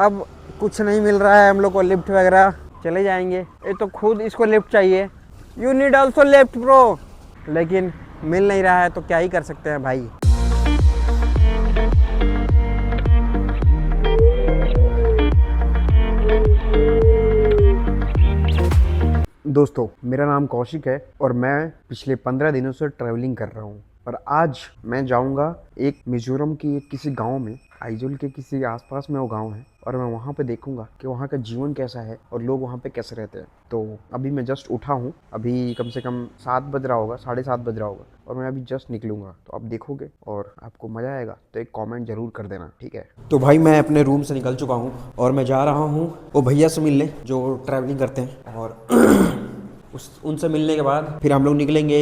अब कुछ नहीं मिल रहा है हम लोग को लिफ्ट वगैरह, चले जाएंगे। ये तो खुद इसको लिफ्ट चाहिए, you need also lift bro, लेकिन मिल नहीं रहा है तो क्या ही कर सकते हैं भाई। दोस्तों, मेरा नाम कौशिक है और मैं पिछले 15 दिनों से ट्रैवलिंग कर रहा हूँ। और आज मैं जाऊँगा एक मिजोरम की किसी गांव में, आइजोल के किसी आसपास में वो गांव है, और मैं वहाँ पे देखूंगा कि वहाँ का जीवन कैसा है और लोग वहाँ पे कैसे रहते हैं। तो अभी मैं जस्ट उठा हूँ, अभी कम से कम 7 बज रहा होगा, 7:30 बज रहा होगा, और मैं अभी जस्ट निकलूंगा। तो आप देखोगे और आपको मज़ा आएगा, तो एक कमेंट जरूर कर देना, ठीक है। तो भाई मैं अपने रूम से निकल चुका हूँ और मैं जा रहा हूँ वो भैया से मिलने जो ट्रैवलिंग करते हैं, और उनसे मिलने के बाद फिर हम लोग निकलेंगे,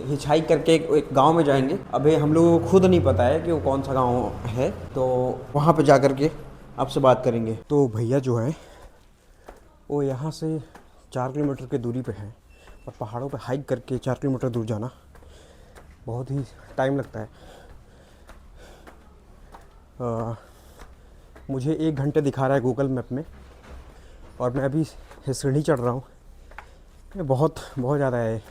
हिचहाइक करके एक गांव में जाएंगे। अभी हम लोगों को खुद नहीं पता है कि वो कौन सा गांव है, तो वहाँ पे जा कर के आपसे बात करेंगे। तो भैया जो है वो यहाँ से 4 किलोमीटर की दूरी पे है, और पहाड़ों पे हाइक करके 4 किलोमीटर दूर जाना बहुत ही टाइम लगता है। मुझे 1 घंटे दिखा रहा है गूगल मैप में, और मैं अभी सीढ़ी चढ़ रहा हूँ। ये बहुत ज़्यादा है।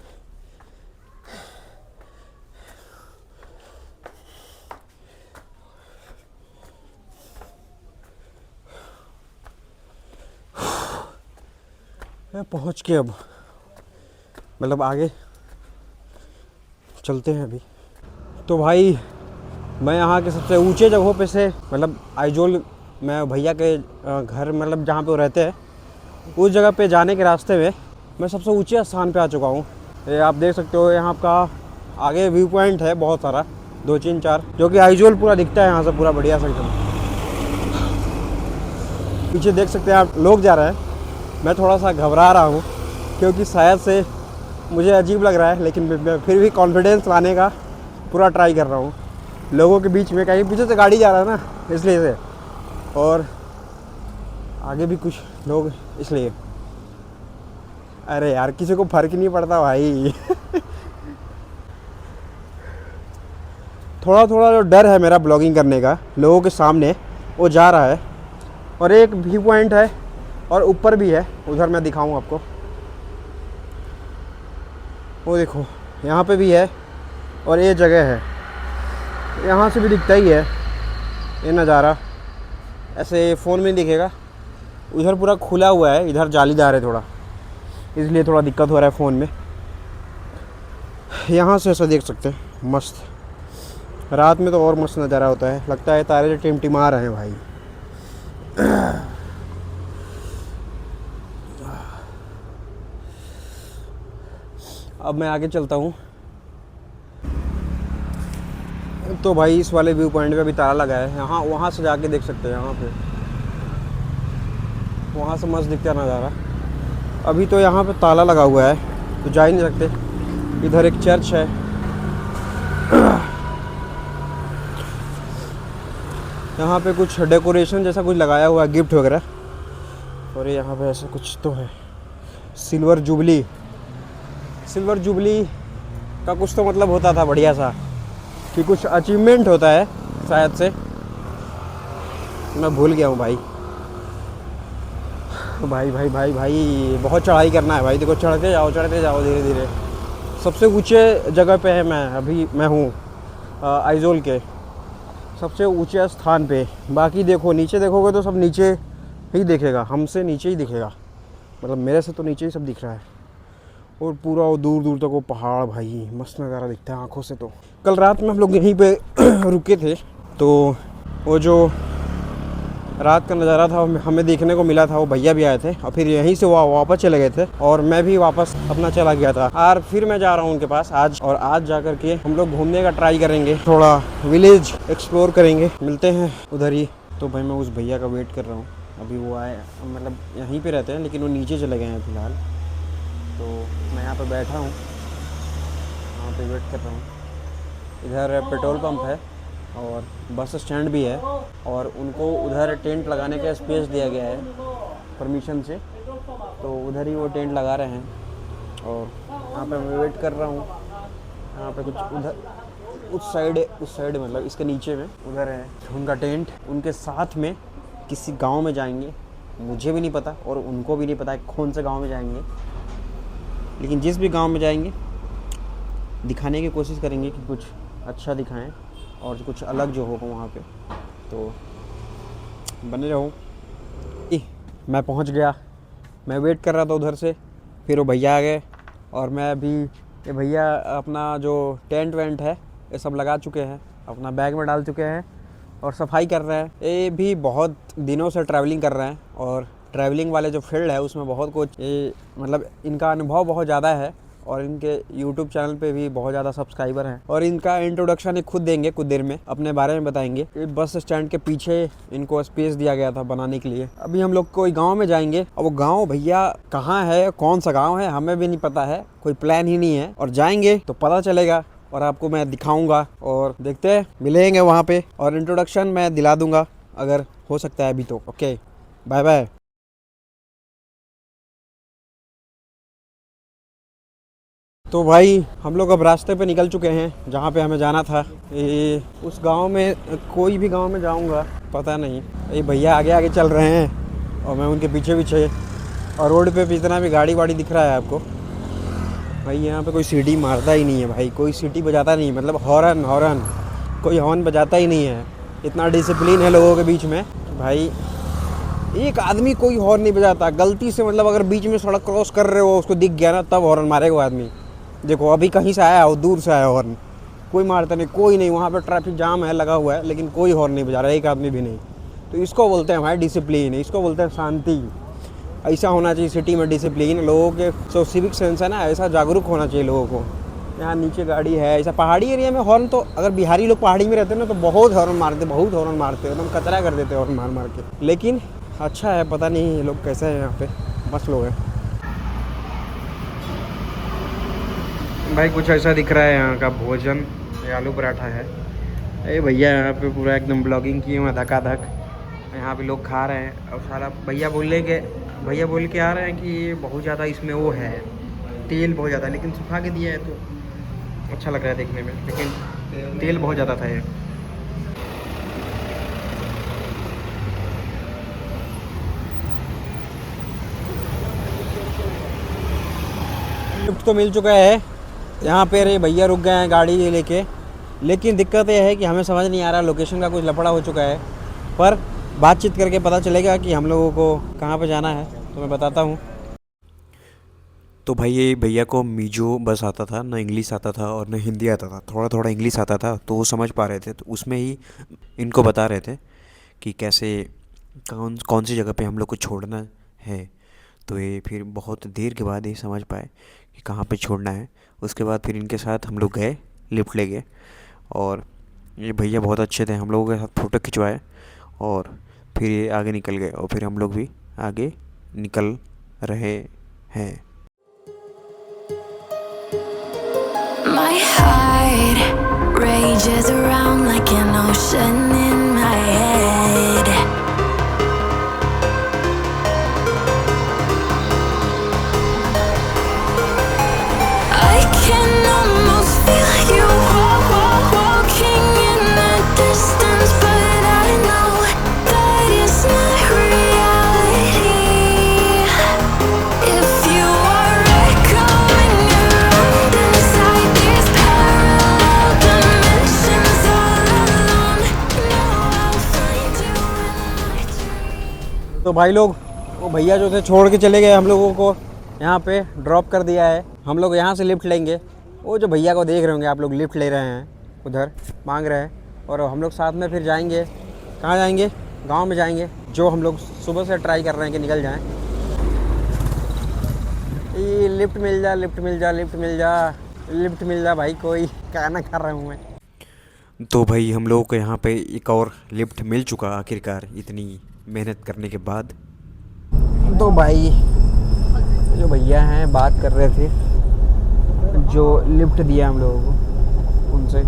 पहुँच के अब मतलब आगे चलते हैं अभी। तो भाई मैं यहाँ के सबसे ऊंचे जगहों पे से, मतलब आइजोल मैं भैया के घर, मतलब जहाँ पे वो रहते हैं, उस जगह पे जाने के रास्ते में मैं सबसे ऊंचे स्थान पे आ चुका हूँ। ये आप देख सकते हो, यहाँ का आगे व्यू पॉइंट है बहुत सारा, 2 3 4, जो कि आइजोल पूरा दिखता है यहाँ से, पूरा बढ़िया सा एकदम। पीछे देख सकते हैं आप, लोग जा रहे हैं। मैं थोड़ा सा घबरा रहा हूँ क्योंकि शायद से मुझे अजीब लग रहा है, लेकिन मैं फिर भी कॉन्फिडेंस लाने का पूरा ट्राई कर रहा हूँ लोगों के बीच में। कहीं पीछे से गाड़ी जा रहा है ना, इसलिए से, और आगे भी कुछ लोग, इसलिए। अरे यार, किसी को फर्क ही नहीं पड़ता भाई। थोड़ा जो डर है मेरा ब्लॉगिंग करने का लोगों के सामने, वो जा रहा है। और एक व्यू पॉइंट है और ऊपर भी है, उधर मैं दिखाऊं आपको। वो देखो, यहाँ पे भी है, और ये जगह है, यहाँ से भी दिखता ही है ये नज़ारा। ऐसे फ़ोन में नहीं दिखेगा, उधर पूरा खुला हुआ है, इधर जालीदार है थोड़ा, इसलिए थोड़ा दिक्कत हो रहा है फ़ोन में। यहाँ से ऐसा देख सकते हैं, मस्त। रात में तो और मस्त नज़ारा होता है, लगता है तारे टिमटिमा रहे हैं भाई। अब मैं आगे चलता हूँ। तो भाई इस वाले व्यू पॉइंट पे अभी ताला लगा है, यहाँ वहाँ से जाके देख सकते हैं, यहाँ पे वहाँ से मस्त दिखता है नज़ारा। अभी तो यहाँ पे ताला लगा हुआ है, तो जा ही नहीं सकते। इधर एक चर्च है, यहाँ पे कुछ डेकोरेशन जैसा कुछ लगाया हुआ है, गिफ्ट वगैरह। और यहाँ पे ऐसा कुछ तो है, सिल्वर जुबली का कुछ तो मतलब होता था बढ़िया सा, कि कुछ अचीवमेंट होता है शायद से, मैं भूल गया हूँ भाई। तो भाई बहुत चढ़ाई करना है भाई। देखो, चढ़ते जाओ धीरे धीरे। सबसे ऊंचे जगह पे है मैं हूँ आइजोल के सबसे ऊंचे स्थान पे। बाकी देखो, नीचे देखोगे तो सब नीचे ही दिखेगा, हमसे नीचे ही दिखेगा, मतलब मेरे से तो नीचे ही सब दिख रहा है। और पूरा वो दूर तक वो पहाड़, भाई मस्त नज़ारा दिखता है आँखों से। तो कल रात में हम लोग यहीं पे रुके थे, तो वो जो रात का नज़ारा था हमें देखने को मिला था। वो भैया भी आए थे, और फिर यहीं से वो वापस चले गए थे, और मैं भी वापस अपना चला गया था। और फिर मैं जा रहा हूँ उनके पास आज, और आज जा कर के हम लोग घूमने का ट्राई करेंगे, थोड़ा विलेज एक्सप्लोर करेंगे। मिलते हैं उधर ही। तो भाई मैं उस भैया का वेट कर रहा हूँ, अभी वो आए, मतलब यहीं पर रहते हैं, लेकिन वो नीचे चले गए हैं फ़िलहाल। तो मैं यहाँ पर बैठा हूँ, यहाँ पर वेट कर रहा हूँ। इधर पेट्रोल पंप है और बस स्टैंड भी है, और उनको उधर टेंट लगाने का स्पेस दिया गया है परमिशन से, तो उधर ही वो टेंट लगा रहे हैं। और यहाँ पे मैं वेट कर रहा हूँ। यहाँ पे कुछ उधर उस साइड मतलब इसके नीचे में उधर है उनका टेंट, उनके साथ में किसी गांव में जाएंगे, मुझे भी नहीं पता और उनको भी नहीं पता है कौन से गांव में जाएंगे, लेकिन जिस भी गांव में जाएंगे दिखाने की कोशिश करेंगे कि कुछ अच्छा दिखाएं और कुछ अलग जो होगा वहाँ पे, तो बने रहो। मैं पहुँच गया, मैं वेट कर रहा था उधर से, फिर वो भैया आ गए और मैं अभी, ये भैया अपना जो टेंट वेंट है ये सब लगा चुके हैं, अपना बैग में डाल चुके हैं और सफाई कर रहे हैं। ये भी बहुत दिनों से ट्रैवलिंग कर रहे हैं और ट्रैवलिंग वाले जो फील्ड है उसमें बहुत कुछ, ये मतलब इनका अनुभव बहुत ज़्यादा है और इनके YouTube चैनल पे भी बहुत ज़्यादा सब्सक्राइबर हैं और इनका इंट्रोडक्शन ये खुद देंगे कुछ देर में, अपने बारे में बताएंगे। ये बस स्टैंड के पीछे इनको स्पेस दिया गया था बनाने के लिए। अभी हम लोग कोई गांव में जाएंगे और वो गांव भैया कहाँ है, कौन सा गांव है हमें भी नहीं पता है, कोई प्लान ही नहीं है, और जाएंगे तो पता चलेगा और आपको मैं दिखाऊंगा और देखते हैं मिलेंगे वहाँ पे और इंट्रोडक्शन मैं दिला दूंगा अगर हो सकता है अभी तो। Okay, bye bye. तो भाई हम लोग अब रास्ते पे निकल चुके हैं जहाँ पे हमें जाना था। ये उस गांव में, कोई भी गांव में जाऊँगा पता नहीं। ये भैया आगे आगे चल रहे हैं और मैं उनके पीछे पीछे, और रोड पे जितना भी गाड़ी वाड़ी दिख रहा है आपको, भाई यहाँ पे कोई सीटी मारता ही नहीं है भाई, कोई सीटी बजाता नहीं, मतलब हॉर्न कोई हॉर्न बजाता ही नहीं है। इतना डिसिप्लिन है लोगों के बीच में भाई, एक आदमी कोई हॉर्न नहीं बजाता। गलती से मतलब अगर बीच में सड़क क्रॉस कर रहे हो, उसको दिख गया ना, तब हॉर्न मारेगा वो आदमी। देखो अभी कहीं से आया हो, दूर से आया हॉर्न, कोई मारता नहीं, कोई नहीं। वहाँ पे ट्रैफिक जाम है लगा हुआ है लेकिन कोई हॉर्न नहीं बजा रहा, एक आदमी भी नहीं। तो इसको बोलते हैं भाई डिसिप्लिन, इसको बोलते हैं शांति। ऐसा होना चाहिए सिटी में डिसिप्लिन, लोगों के जो सिविक सेंस है ना, ऐसा जागरूक होना चाहिए लोगों को। यहाँ नीचे गाड़ी है, ऐसा पहाड़ी एरिया में हॉर्न, तो अगर बिहारी लोग पहाड़ी में रहते हैं ना तो बहुत हॉर्न मारते, बहुत हॉर्न मारते, एकदम कचरा कर देते हॉर्न मार मार के। लेकिन अच्छा है, पता नहीं ये लोग कैसे हैं, यहाँ पे मस्त लोग हैं भाई। कुछ ऐसा दिख रहा है यहाँ का भोजन, ये आलू पराठा है। अरे भैया यहाँ पे पूरा एकदम ब्लॉगिंग किए हुए धक्का-धक, यहाँ पे लोग खा रहे हैं और सारा भैया बोल के आ रहे हैं कि बहुत ज़्यादा इसमें वो है, तेल बहुत ज़्यादा, लेकिन सुखा के दिया है तो अच्छा लग रहा है देखने में, लेकिन तेल बहुत ज़्यादा था ये। लिफ्ट तो मिल चुका है यहाँ पे, रे भैया रुक गए हैं गाड़ी लेके, लेकिन दिक्कत यह है कि हमें समझ नहीं आ रहा, लोकेशन का कुछ लफड़ा हो चुका है, पर बातचीत करके पता चलेगा कि हम लोगों को कहाँ पे जाना है, तो मैं बताता हूँ। तो भाई ये भैया को मीजो बस आता था, ना इंग्लिश आता था और ना हिंदी आता था, थोड़ा थोड़ा इंग्लिश आता था तो वो समझ पा रहे थे, तो उसमें ही इनको बता रहे थे कि कैसे कौन कौन सी जगह पे हम लोग को छोड़ना है। तो ये फिर बहुत देर के बाद ये समझ पाए कि कहाँ पे छोड़ना है। उसके बाद फिर इनके साथ हम लोग गए, लिफ्ट ले गए और ये भैया बहुत अच्छे थे, हम लोगों के साथ फ़ोटो खिंचवाए और फिर ये आगे निकल गए और फिर हम लोग भी आगे निकल रहे हैं। My heart rages around like an ocean in my head. I can almost feel you walking in the distance, but I know that it's not reality. If you are echoing around inside these parallel dimensions all alone, know I'll find you in my dreams. तो भाई लोग, वो भैया जो थे छोड़ के चले गए, हम लोगों को यहाँ पे ड्रॉप कर दिया है। हम लोग यहाँ से लिफ्ट लेंगे, वो जो भैया को देख रहे होंगे आप लोग, लिफ्ट ले रहे हैं, उधर मांग रहे हैं, और हम लोग साथ में फिर जाएंगे। कहाँ जाएंगे? गांव में जाएंगे, जो हम लोग सुबह से ट्राई कर रहे हैं कि निकल जाएं। ये लिफ्ट मिल जा, लिफ्ट मिल जा, लिफ्ट मिल जा, लिफ्ट मिल जा भाई, कोई कहना कर रहा हूँ मैं। तो भाई हम लोगों को यहाँ पे एक और लिफ्ट मिल चुका आखिरकार, इतनी मेहनत करने के बाद। तो भाई जो भैया हैं बात कर रहे थे, जो लिफ्ट दिया हम लोगों को, उनसे,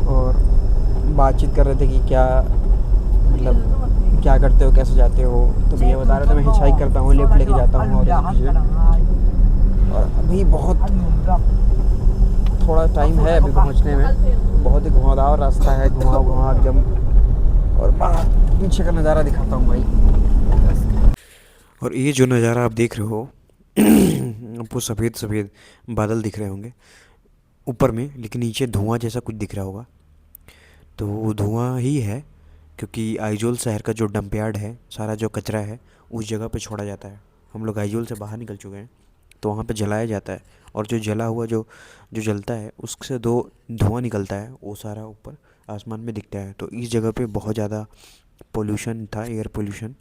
और बातचीत कर रहे थे कि क्या मतलब क्या करते हो, कैसे जाते हो। तो भैया बता रहे थे मैं हिचहाइक करता हूँ, लिफ्ट लेके जाता हूँ और ऐसी चीज़ें। और अभी बहुत थोड़ा टाइम है अभी पहुँचने में, बहुत ही घुमावदार रास्ता है, घुमाव एकदम, और पीछे का नज़ारा दिखाता हूँ भाई। और ये जो नज़ारा आप देख रहे हो आपको सफ़ेद सफ़ेद बादल दिख रहे होंगे ऊपर में, लेकिन नीचे धुआं जैसा कुछ दिख रहा होगा, तो वो धुआं ही है, क्योंकि आइजोल शहर का जो डंप यार्ड है, सारा जो कचरा है उस जगह पे छोड़ा जाता है। हम लोग आइजोल से बाहर निकल चुके हैं, तो वहाँ पे जलाया जाता है, और जो जला हुआ जो जो जलता है उससे दो धुआं निकलता है, वो सारा ऊपर आसमान में दिखता है। तो इस जगह पे बहुत ज़्यादा पोल्यूशन था, एयर पोल्यूशन।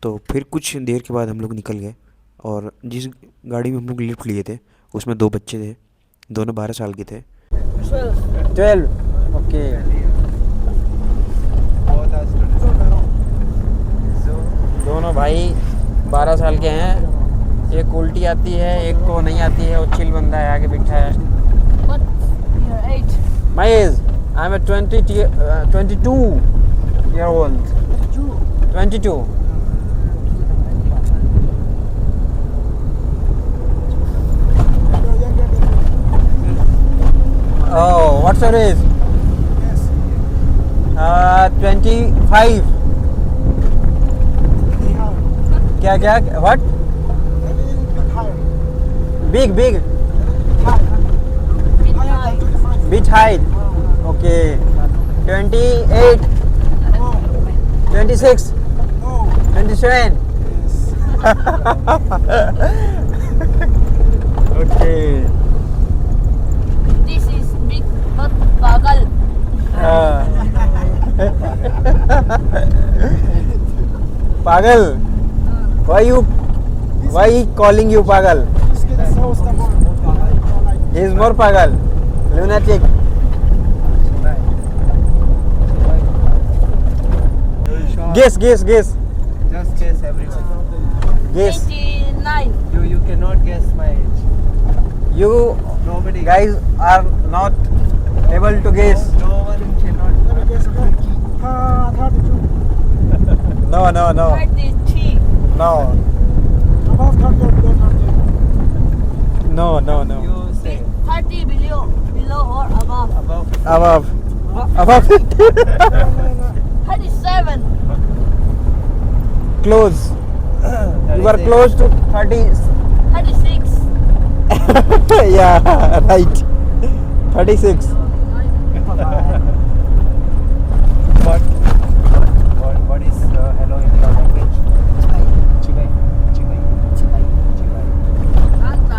तो फिर कुछ देर के बाद हम लोग निकल गए, और जिस गाड़ी में हम लोग लिफ्ट लिए थे उसमें 2 बच्चे थे, दोनों 12 साल के थे। 12 ओके। दोनों भाई 12 साल के हैं। एक उल्टी आती है, एक को नहीं आती है, वो चिल बंदा है आगे बैठा है। What's your age? My age, I'm a 22 year old. 22. Oh, what's your age? 25. क्या क्या what? Big big height. Okay. 28, 26, 27. Okay. This is big but pagal. पागल? Why he calling you पागल? He is more पागल. Lunatic. Guess. Just guess everyone. Guess. 89. You cannot guess my age. You Nobody. guys are not able to guess. No one cannot. No. 33. No. No. You say 30 below or above. Above. 37. Close. You are close to 30. 36. Yeah, right. 36. What is hello in your language? Chibai. How to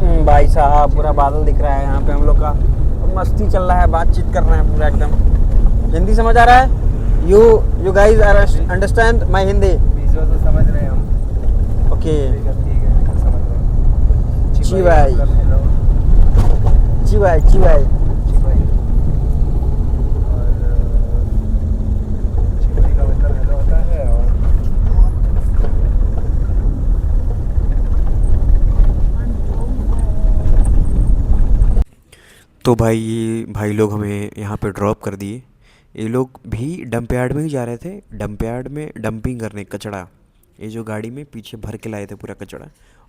say? भाई साहब पूरा बादल दिख रहा है यहाँ पे हम लोग का, मस्ती चल रहा है, बातचीत कर रहे हैं पूरा एकदम। हिंदी समझ आ रहा है? You guys are understand my Hindi? बीच तो समझ रहे हैं हम। ओके। ठीक है समझ रहे हैं। चिबाई। मतलब hello, चिबाई। चिबाई। और चिबाई का मतलब हेलो होता है। और तो भाई लोग हमें यहाँ पे ड्रॉप कर दिए। ये लोग भी डंप यार्ड में ही जा रहे थे, डंप यार्ड में डंपिंग करने कचड़ा, ये जो गाड़ी में पीछे भर के लाए थे पूरा कचड़ा,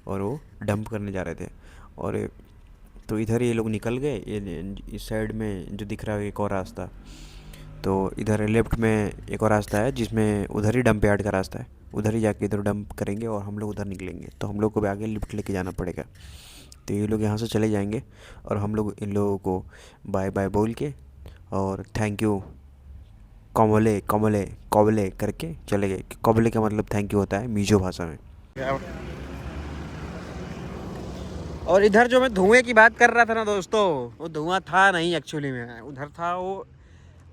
और वो डंप करने जा रहे थे। और तो इधर ये लोग निकल गए, ये इस साइड में जो दिख रहा है एक और रास्ता, तो इधर लेफ्ट में एक और रास्ता है जिसमें उधर ही डंप यार्ड का रास्ता है, उधर ही जाके इधर डंप करेंगे और हम लोग उधर निकलेंगे। तो हम लोग को भी आगे लिफ्ट लेके जाना पड़ेगा। तो ये लोग यहाँ से चले जाएंगे और हम लोग इन लोगों को बाय बाय बोल के और थैंक यू कॉबले करके चले गए। कॉबले का मतलब थैंक यू होता है मीजो भाषा में। और इधर जो मैं धुएं की बात कर रहा था ना दोस्तों, वो धुआं था नहीं एक्चुअली में, उधर था वो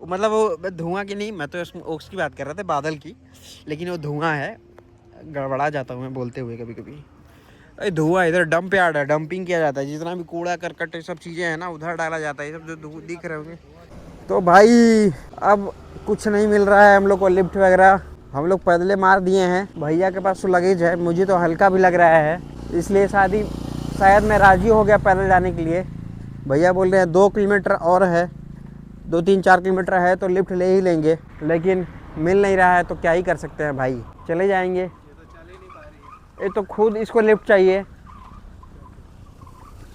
मतलब वो धुआं की नहीं, मैं तो उसकी बात कर रहा था, बादल की, लेकिन वो धुआं है। गड़बड़ा जाता हूँ मैं बोलते हुए कभी कभी। अरे धुआं इधर डंप यार्ड है, डंपिंग किया जाता है, जितना भी कूड़ा करकट सब चीज़ें हैं ना उधर डाला जाता है, ये सब जो दिख रहे होंगे। तो भाई अब कुछ नहीं मिल रहा है हम लोग को, लिफ्ट वगैरह हम लोग पैदले मार दिए हैं। भैया के पास तो लगेज है, मुझे तो हल्का भी लग रहा है, इसलिए शायद मैं राज़ी हो गया पैदल जाने के लिए। भैया बोल रहे हैं 2 किलोमीटर और है, 2-3-4 किलोमीटर है तो लिफ्ट ले ही लेंगे, लेकिन मिल नहीं रहा है तो क्या ही कर सकते हैं भाई, चले जाएंगे। ये तो खुद इसको लिफ्ट चाहिए।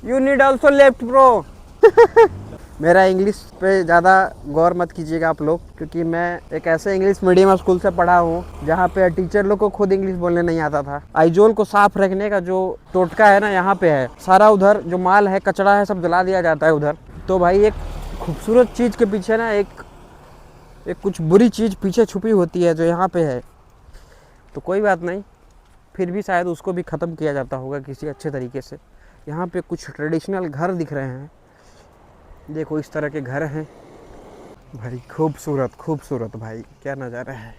You need also lift bro. मेरा इंग्लिश पे ज़्यादा गौर मत कीजिएगा आप लोग, क्योंकि मैं एक ऐसे इंग्लिश मीडियम स्कूल से पढ़ा हूँ जहाँ पे टीचर लोग को खुद इंग्लिश बोलने नहीं आता था। आइजोल को साफ रखने का जो टोटका है ना, यहाँ पे है सारा। उधर जो माल है, कचरा है, सब जला दिया जाता है उधर। तो भाई एक खूबसूरत चीज़ के पीछे ना एक कुछ बुरी चीज़ पीछे छुपी होती है जो यहाँ पे है। तो कोई बात नहीं, फिर भी शायद उसको भी ख़त्म किया जाता होगा किसी अच्छे तरीके से। यहाँ पे कुछ ट्रेडिशनल घर दिख रहे हैं, देखो इस तरह के घर हैं भाई। खूबसूरत खूबसूरत भाई, क्या नज़ारा है।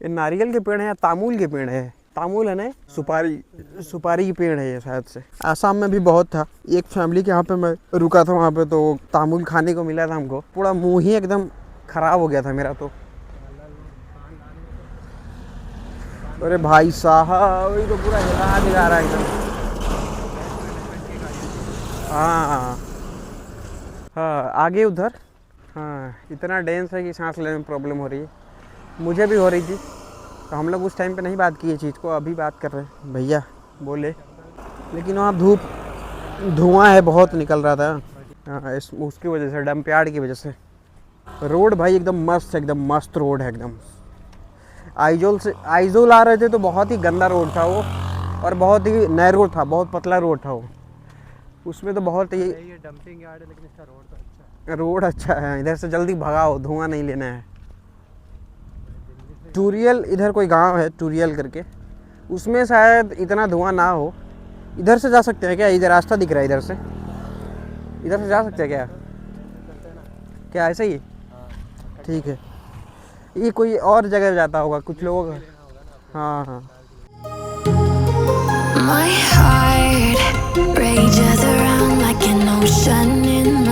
ये नारियल के पेड़ हैं या तामुल के पेड़ है? तामुल है ना, सुपारी के पेड़ है ये शायद से। आसाम में भी बहुत था। एक फैमिली के यहाँ पे मैं रुका था, वहाँ पे तो तामुल खाने को मिला था हमको। पूरा मुँह ही एकदम ख़राब हो गया था मेरा तो। अरे भाई साहब, ये तो पूरा हिला दिखा रहा है एकदम। हाँ हाँ, आगे उधर। हाँ, इतना डेंस है कि सांस लेने में प्रॉब्लम हो रही है। मुझे भी हो रही थी, तो हम लोग उस टाइम पे नहीं बात की ये चीज़ को, अभी बात कर रहे हैं। भैया बोले, लेकिन वहाँ धुआं है, बहुत निकल रहा था। हाँ, उसकी वजह से, डंप यार्ड की वजह से। रोड भाई एकदम मस्त, एकदम मस्त रोड है एकदम। आइजोल आ रहे थे तो बहुत ही गंदा रोड था वो, और बहुत ही नैरो था, बहुत पतला रोड था वो। उसमें तो बहुत ही, ये डंपिंग यार्ड है लेकिन इसका रोड तो अच्छा है। रोड अच्छा है। इधर से जल्दी भगाओ, धुआं नहीं लेना है। टूरियल, इधर कोई गांव है टूरियल करके, उसमें शायद इतना धुआं ना हो। इधर से जा सकते हैं क्या? इधर रास्ता दिख रहा है, इधर से जा सकते हैं क्या? क्या ऐसा ही? ठीक है, ये कोई और जगह जाता होगा कुछ लोगों का। हाँ हाँ। My heart rages around like an ocean in